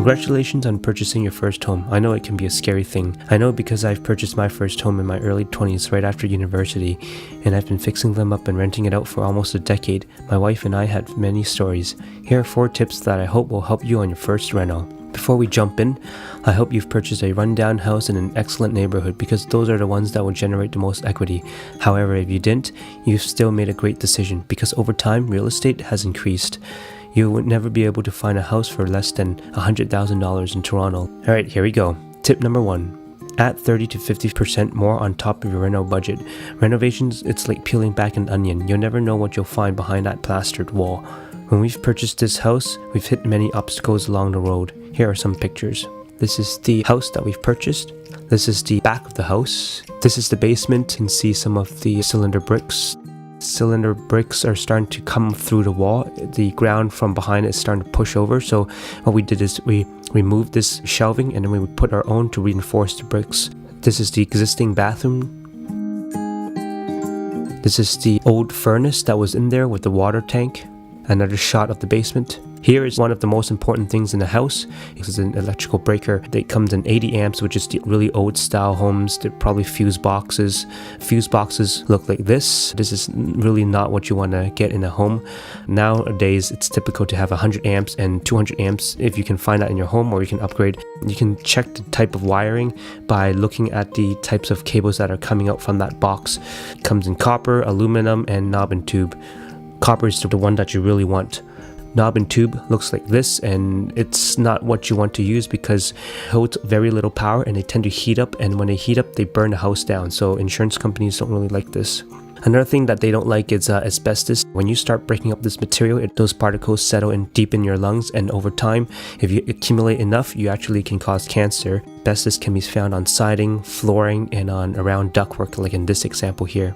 Congratulations on purchasing your first home. I know it can be a scary thing. I know because I've purchased my first home in my early 20s right after university, and I've been fixing them up and renting it out for almost a decade. My wife and I had many stories. Here are 4 tips that I hope will help you on your first reno. Before we jump in, I hope you've purchased a rundown house in an excellent neighborhood because those are the ones that will generate the most equity. However, if you didn't, you've still made a great decision because over time, real estate has increased. You would never be able to find a house for less than $100,000 in Toronto. Alright, here we go. Tip number 1. Add 30 to 50% more on top of your reno budget. Renovations, it's like peeling back an onion. You'll never know what you'll find behind that plastered wall. When we've purchased this house, we've hit many obstacles along the road. Here are some pictures. This is the house that we've purchased. This is the back of the house. This is the basement. You can see some of the cylinder bricks. Cylinder bricks are starting to come through the wall. The ground from behind is starting to push over. So what we did is we removed this shelving and then we would put our own to reinforce the bricks. This is the existing bathroom. This is the old furnace that was in there with the water tank. Another shot of the basement. Here is one of the most important things in the house. This is an electrical breaker that comes in 80 amps, which is the really old style homes. They're probably fuse boxes. Fuse boxes look like this. This is really not what you want to get in a home. Nowadays, it's typical to have 100 amps and 200 amps if you can find that in your home, or you can upgrade. You can check the type of wiring by looking at the types of cables that are coming out from that box. It comes in copper, aluminum, and knob and tube. Copper is the one that you really want. Knob and tube looks like this, and it's not what you want to use because it holds very little power and they tend to heat up, and when they heat up they burn the house down, so insurance companies don't really like this. Another thing that they don't like is asbestos. When you start breaking up this material, those particles settle in deep in your lungs, and over time, if you accumulate enough, you actually can cause cancer. Asbestos can be found on siding, flooring, and on around ductwork, like in this example here.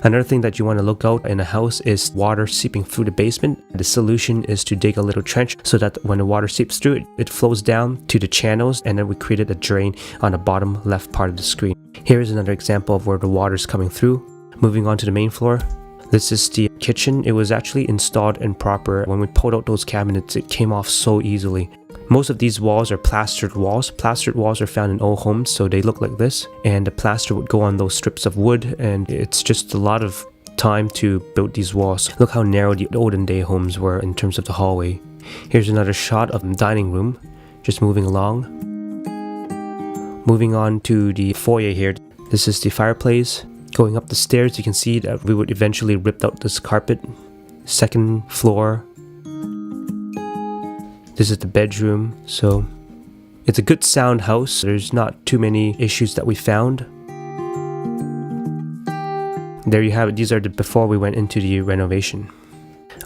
Another thing that you want to look out in a house is water seeping through the basement. The solution is to dig a little trench so that when the water seeps through it, it flows down to the channels, and then we created a drain on the bottom left part of the screen. Here is another example of where the water is coming through. Moving on to the main floor. This is the kitchen. It was actually installed improper. When we pulled out those cabinets, it came off so easily. Most of these walls are plastered walls. Plastered walls are found in old homes, so they look like this. And the plaster would go on those strips of wood, and it's just a lot of time to build these walls. Look how narrow the olden day homes were in terms of the hallway. Here's another shot of the dining room. Just moving along. Moving on to the foyer here. This is the fireplace. Going up the stairs, you can see that we would eventually rip out this carpet. Second floor. This is the bedroom, so it's a good sound house. There's not too many issues that we found. There you have it. These are the before we went into the renovation.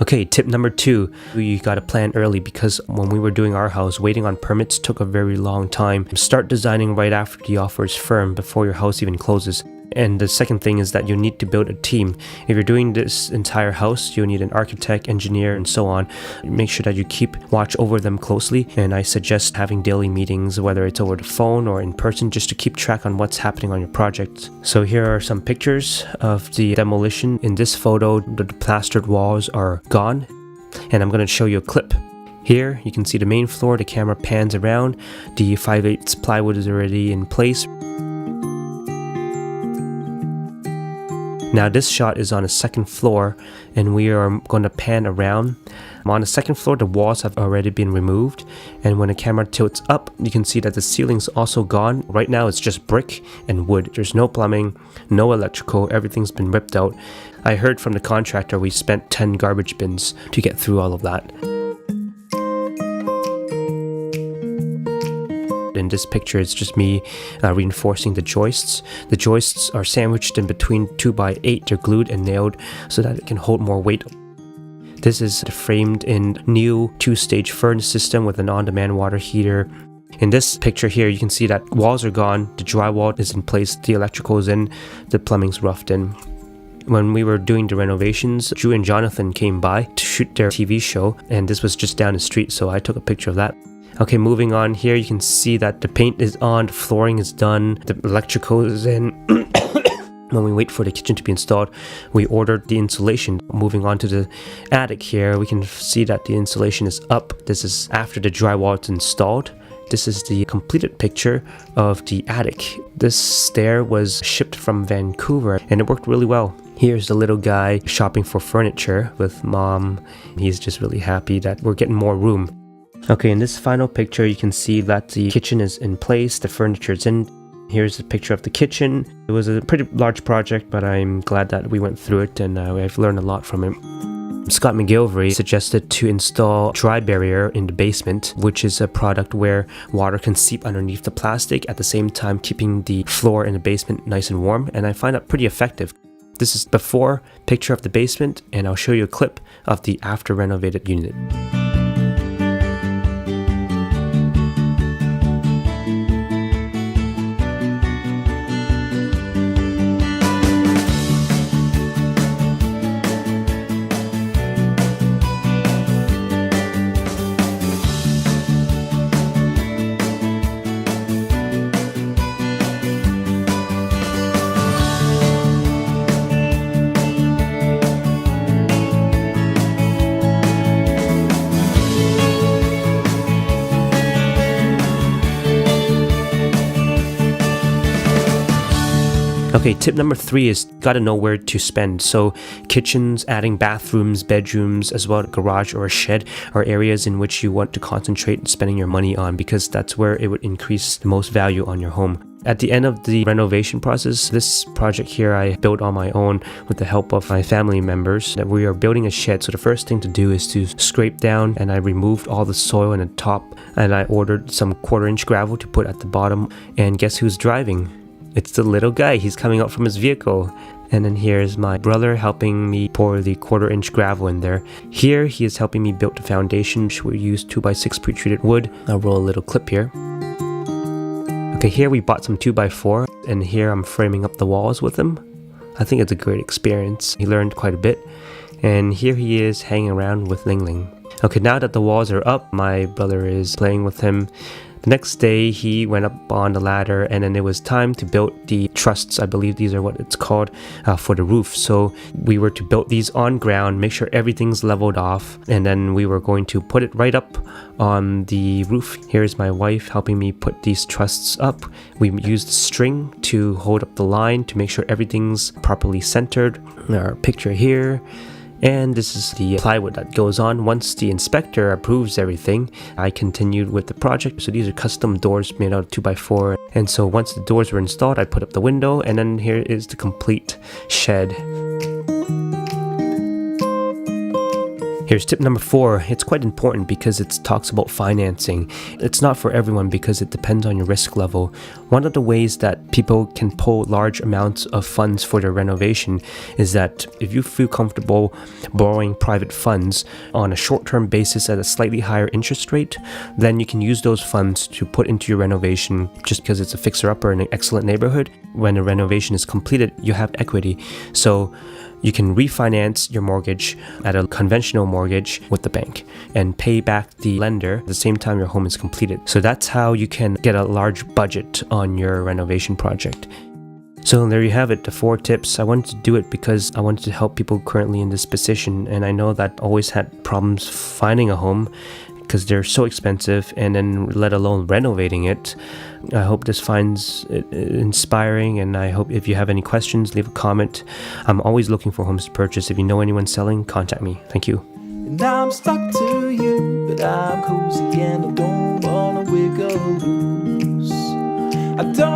Okay, tip number 2, you gotta plan early because when we were doing our house, waiting on permits took a very long time. Start designing right after the offer is firm, before your house even closes. And the second thing is that you need to build a team. If you're doing this entire house, you'll need an architect, engineer, and so on. Make sure that you keep watch over them closely, and I suggest having daily meetings, whether it's over the phone or in person, just to keep track on what's happening on your project. So here are some pictures of the demolition. In this photo, the plastered walls are gone, and I'm going to show you a clip. Here you can see the main floor. The camera pans around. The 5/8 plywood is already in place. Now this shot is on a second floor, and we are going to pan around. On the second floor, the walls have already been removed, and when the camera tilts up, you can see that the ceiling's also gone. Right now it's just brick and wood. There's no plumbing, no electrical, everything's been ripped out. I heard from the contractor we spent 10 garbage bins to get through all of that. In this picture, it's just me reinforcing the joists. The joists are sandwiched in between 2x8. They're glued and nailed so that it can hold more weight. This is the framed in new 2-stage furnace system with an on-demand water heater. In this picture here, you can see that walls are gone, the drywall is in place, the electrical is in, the plumbing's roughed in. When we were doing the renovations, Drew and Jonathan came by to shoot their TV show, and this was just down the street, so I took a picture of that. Okay, moving on here, you can see that the paint is on, the flooring is done, the electrical is in. When we wait for the kitchen to be installed, we ordered the insulation. Moving on to the attic here, we can see that the insulation is up. This is after the drywall is installed. This is the completed picture of the attic. This stair was shipped from Vancouver and it worked really well. Here's the little guy shopping for furniture with mom. He's just really happy that we're getting more room. Okay, in this final picture, you can see that the kitchen is in place, the furniture is in. Here's a picture of the kitchen. It was a pretty large project, but I'm glad that we went through it and I've learned a lot from it. Scott McGilvery suggested to install dry barrier in the basement, which is a product where water can seep underneath the plastic at the same time keeping the floor in the basement nice and warm, and I find that pretty effective. This is before picture of the basement, and I'll show you a clip of the after renovated unit. Okay, tip number 3 is gotta know where to spend. So kitchens, adding bathrooms, bedrooms, as well as a garage or a shed are areas in which you want to concentrate spending your money on, because that's where it would increase the most value on your home. At the end of the renovation process, this project here I built on my own with the help of my family members. That we are building a shed, so the first thing to do is to scrape down, and I removed all the soil in the top, and I ordered some 1/4-inch gravel to put at the bottom. And guess who's driving? It's the little guy. He's coming out from his vehicle. And then here's my brother helping me pour the 1/4-inch gravel in there. Here he is helping me build the foundation, which we use 2x6 pre-treated wood. I'll roll a little clip here. Okay, here we bought some 2x4, and here I'm framing up the walls with him. I think it's a great experience. He learned quite a bit. And here he is hanging around with Ling Ling. Okay, now that the walls are up, my brother is playing with him. The next day he went up on the ladder, and then it was time to build the trusses. I believe these are what it's called for the roof. So we were to build these on ground, make sure everything's leveled off, and then we were going to put it right up on the roof. Here's my wife helping me put these trusses up. We used string to hold up the line to make sure everything's properly centered. Our picture here. And this is the plywood that goes on. Once the inspector approves everything, I continued with the project. So these are custom doors made out of 2x4. And so once the doors were installed, I put up the window, and then here is the complete shed. Here's tip number 4. It's quite important because it talks about financing. It's not for everyone because it depends on your risk level. One of the ways that people can pull large amounts of funds for their renovation is that if you feel comfortable borrowing private funds on a short-term basis at a slightly higher interest rate, then you can use those funds to put into your renovation. Just because it's a fixer-upper in an excellent neighborhood, when the renovation is completed, you have equity. So you can refinance your mortgage at a conventional mortgage with the bank and pay back the lender at the same time your home is completed. So that's how you can get a large budget on your renovation project. So there you have it, the 4 tips. I wanted to do it because I wanted to help people currently in this position, and I know that always had problems finding a home because they're so expensive, and then let alone renovating it. I hope this finds it inspiring, and I hope if you have any questions, leave a comment. I'm always looking for homes to purchase. If you know anyone selling, contact me. Thank you. And I'm stuck to you, but I'm cozy and I don't wanna wiggle loose. I don't